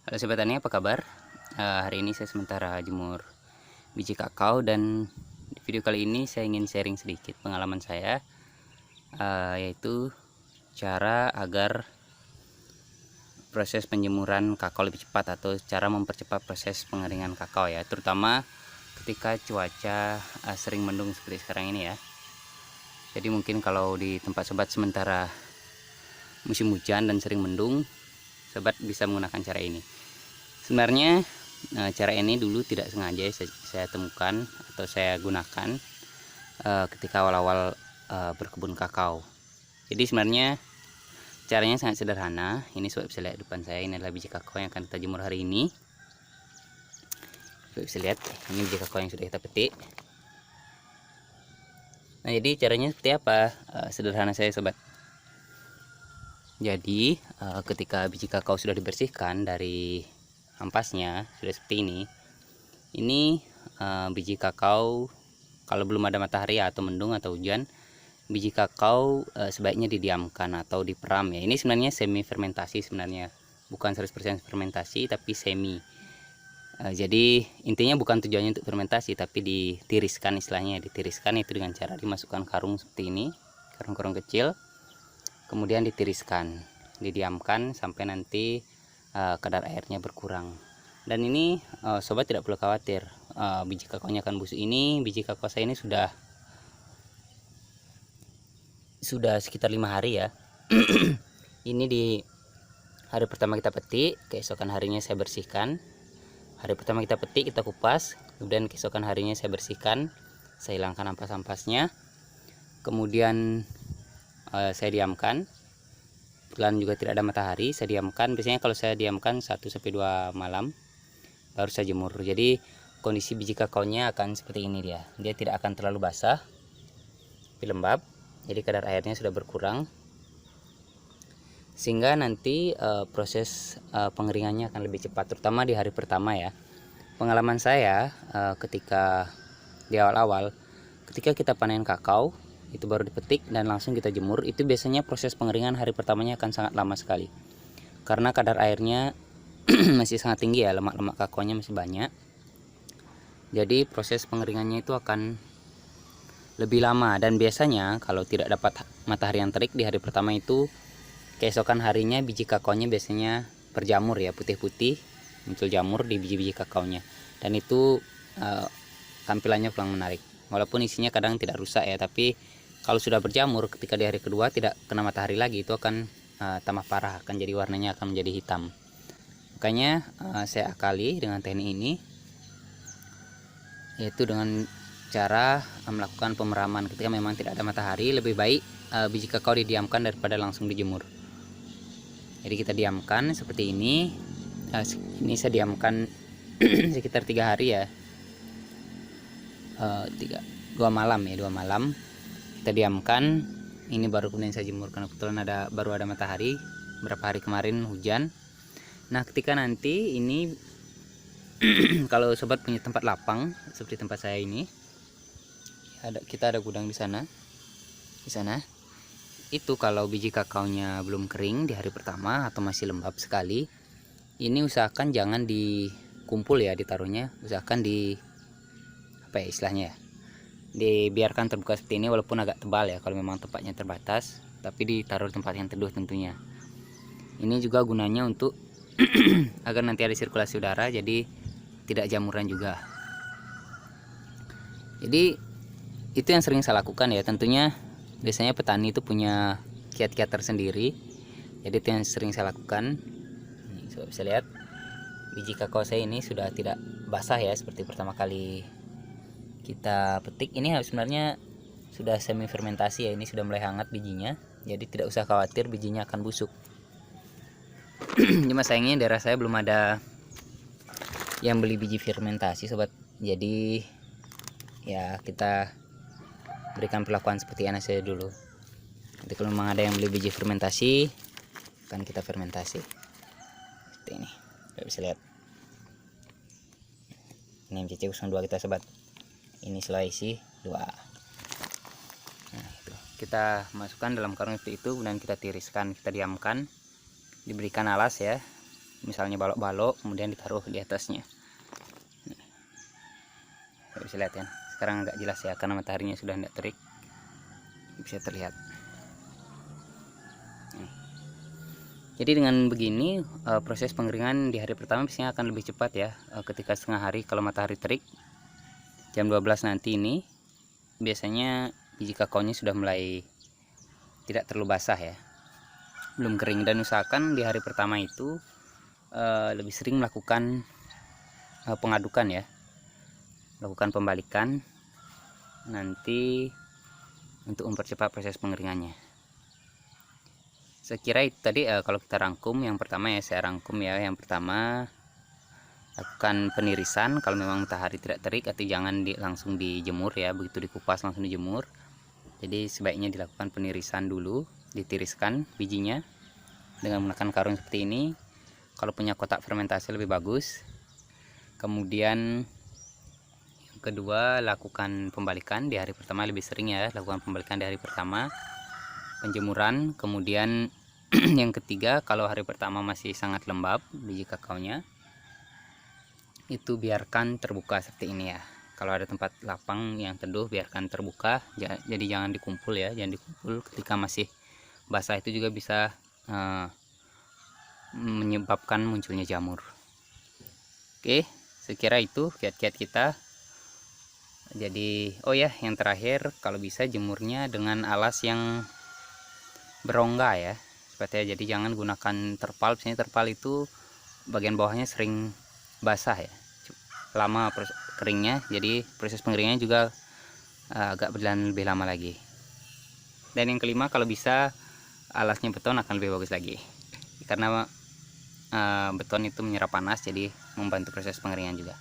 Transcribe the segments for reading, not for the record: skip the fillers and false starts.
Halo Sobat Tani, apa kabar? Hari ini saya sementara jemur biji kakao, dan di video kali ini saya ingin sharing sedikit pengalaman saya, yaitu cara agar proses penjemuran kakao lebih cepat atau cara mempercepat proses pengeringan kakao ya, terutama ketika cuaca sering mendung seperti sekarang ini ya. Jadi mungkin kalau di tempat sobat sementara musim hujan dan sering mendung, sobat bisa menggunakan cara ini. Sebenarnya cara ini dulu tidak sengaja saya temukan atau saya gunakan ketika awal-awal berkebun kakao. Jadi sebenarnya caranya sangat sederhana. Ini sobat bisa lihat depan saya, ini adalah biji kakao yang akan kita jemur hari ini. Sobat bisa lihat, ini biji kakao yang sudah kita petik. Nah, jadi caranya seperti apa? Sederhana saya sobat. Jadi ketika biji kakao sudah dibersihkan dari ampasnya, sudah seperti ini biji kakao kalau belum ada matahari atau mendung atau hujan, biji kakao sebaiknya didiamkan atau diperam ya. Ini sebenarnya semi fermentasi, sebenarnya bukan 100% fermentasi tapi semi. Jadi intinya bukan tujuannya untuk fermentasi tapi ditiriskan, istilahnya ditiriskan itu dengan cara dimasukkan karung seperti ini, karung-karung kecil, kemudian ditiriskan, didiamkan sampai nanti kadar airnya berkurang. Dan ini sobat tidak perlu khawatir biji kakaonya akan busuk. Ini biji kakao saya ini sudah sekitar 5 hari ya. Ini di hari pertama kita petik, keesokan harinya saya bersihkan. Hari pertama kita petik, kita kupas, kemudian keesokan harinya saya bersihkan, saya hilangkan ampas-ampasnya, kemudian saya diamkan. Kebetulan juga tidak ada matahari, saya diamkan. Biasanya kalau saya diamkan 1-2 malam baru saya jemur. Jadi kondisi biji kakaonya akan seperti ini, dia tidak akan terlalu basah tapi lembab, jadi kadar airnya sudah berkurang sehingga nanti proses pengeringannya akan lebih cepat, terutama di hari pertama ya. Pengalaman saya ketika di awal-awal, ketika kita panen kakao itu baru dipetik dan langsung kita jemur, itu biasanya proses pengeringan hari pertamanya akan sangat lama sekali karena kadar airnya masih sangat tinggi ya, lemak-lemak kakaonya masih banyak. Jadi proses pengeringannya itu akan lebih lama, dan biasanya kalau tidak dapat matahari yang terik di hari pertama itu, keesokan harinya biji kakaonya biasanya berjamur ya, putih-putih muncul jamur di biji-biji kakaonya, dan itu tampilannya kurang menarik. Walaupun isinya kadang tidak rusak ya, tapi kalau sudah berjamur ketika di hari kedua tidak kena matahari lagi, itu akan tambah parah, akan jadi warnanya akan menjadi hitam. Makanya saya akali dengan teknik ini, yaitu dengan cara melakukan pemeraman ketika memang tidak ada matahari. Lebih baik biji kakao didiamkan daripada langsung dijemur. Jadi kita diamkan seperti ini. Ini saya diamkan sekitar 3 hari ya, 2 malam ya, 2 malam kita diamkan. Ini baru kemudian saya jemur karena kebetulan baru ada matahari. Beberapa hari kemarin hujan. Nah, ketika nanti ini kalau sobat punya tempat lapang seperti tempat saya ini, kita ada gudang di sana. Itu kalau biji kakaonya belum kering di hari pertama atau masih lembab sekali, ini usahakan jangan dikumpul ya, ditaruhnya usahakan apa ya istilahnya ya, dibiarkan terbuka seperti ini, walaupun agak tebal ya kalau memang tempatnya terbatas, tapi ditaruh tempat yang teduh tentunya. Ini juga gunanya untuk agar nanti ada sirkulasi udara, jadi tidak jamuran juga. Jadi itu yang sering saya lakukan ya. Tentunya biasanya petani itu punya kiat-kiat tersendiri, jadi itu yang sering saya lakukan. Nih, sobat bisa lihat biji kakao saya ini sudah tidak basah ya seperti pertama kali kita petik. Ini sebenarnya sudah semi fermentasi ya, ini sudah mulai hangat bijinya, jadi tidak usah khawatir bijinya akan busuk. Cuma sayangnya daerah saya belum ada yang beli biji fermentasi sobat, jadi ya kita berikan perlakuan seperti anak saya dulu. Nanti kalau memang ada yang beli biji fermentasi, akan kita fermentasi seperti ini. Bisa lihat ini MCC 02 kita sobat, ini Sulawesi 2. Nah, itu kita masukkan dalam karung seperti itu, kemudian kita tiriskan, kita diamkan, diberikan alas ya, misalnya balok-balok, kemudian ditaruh di atasnya. Bisa lihat ya, sekarang agak jelas ya karena mataharinya sudah tidak terik, bisa terlihat. Jadi dengan begini proses pengeringan di hari pertama biasanya akan lebih cepat ya. Ketika setengah hari kalau matahari terik jam 12 nanti ini biasanya biji kakaonya sudah mulai tidak terlalu basah ya, belum kering. Dan usahakan di hari pertama itu lebih sering melakukan pengadukan ya, lakukan pembalikan nanti untuk mempercepat proses pengeringannya. Saya kira itu tadi kalau kita rangkum, yang pertama ya saya rangkum ya, yang pertama lakukan penirisan kalau memang matahari tidak terik, atau jangan langsung dijemur ya, begitu dikupas langsung dijemur. Jadi sebaiknya dilakukan penirisan dulu, ditiriskan bijinya dengan menggunakan karung seperti ini. Kalau punya kotak fermentasi lebih bagus. Kemudian yang kedua, lakukan pembalikan di hari pertama, lebih sering ya lakukan pembalikan di hari pertama, penjemuran. Kemudian yang ketiga, kalau hari pertama masih sangat lembab biji kakaonya, itu biarkan terbuka seperti ini ya. Kalau ada tempat lapang yang teduh, biarkan terbuka, jadi jangan dikumpul ya, jangan dikumpul. Ketika masih basah itu juga bisa menyebabkan munculnya jamur. Oke, sekira itu kiat-kiat kita. Jadi oh ya, yang terakhir, kalau bisa jemurnya dengan alas yang berongga ya, seperti jadi jangan gunakan terpal. Biasanya terpal itu bagian bawahnya sering basah ya, lama keringnya, jadi proses pengeringannya juga agak berjalan lebih lama lagi. Dan yang kelima, kalau bisa alasnya beton akan lebih bagus lagi, karena beton itu menyerap panas, jadi membantu proses pengeringan juga.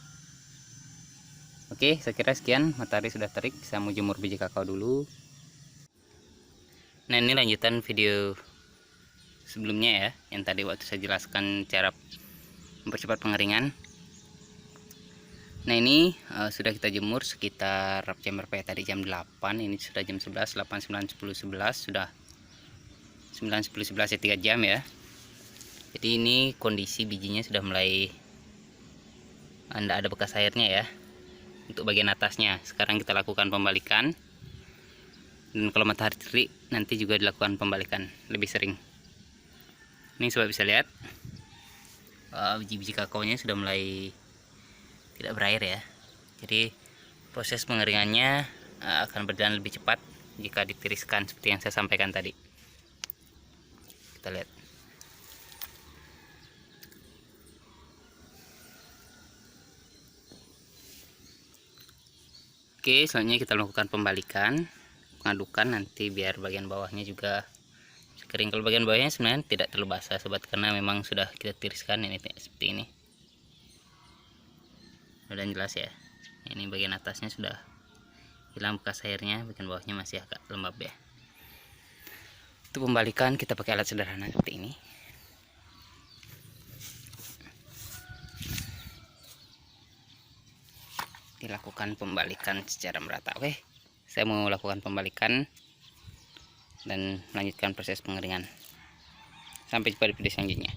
Oke, saya kira sekian. Matahari sudah terik, saya mau jemur biji kakao dulu. Nah, ini lanjutan video sebelumnya ya, yang tadi waktu saya jelaskan cara mempercepat pengeringan. Nah, ini sudah kita jemur sekitar jam berapa ya tadi, jam 8, ini sudah jam 11, 8, 9, 10, 11, sudah 9, 10, 11 ya, 3 jam ya. Jadi ini kondisi bijinya sudah mulai tidak ada bekas airnya ya, untuk bagian atasnya. Sekarang kita lakukan pembalikan, dan kalau matahari terik nanti juga dilakukan pembalikan lebih sering. Ini sobat bisa lihat biji-biji kakaonya sudah mulai tidak berair ya. Jadi proses pengeringannya akan berjalan lebih cepat jika ditiriskan seperti yang saya sampaikan tadi. Kita lihat. Oke, selanjutnya kita lakukan pembalikan, pengadukan nanti biar bagian bawahnya juga kering. Kalau bagian bawahnya sebenarnya tidak terlalu basah sobat, karena memang sudah kita tiriskan ini seperti ini. Udah jelas ya, ini bagian atasnya sudah hilang bekas airnya, bagian bawahnya masih agak lembab ya. Untuk pembalikan kita pakai alat sederhana seperti ini. Dilakukan pembalikan secara merata. Oke, saya mau lakukan pembalikan dan melanjutkan proses pengeringan. Sampai jumpa di video selanjutnya.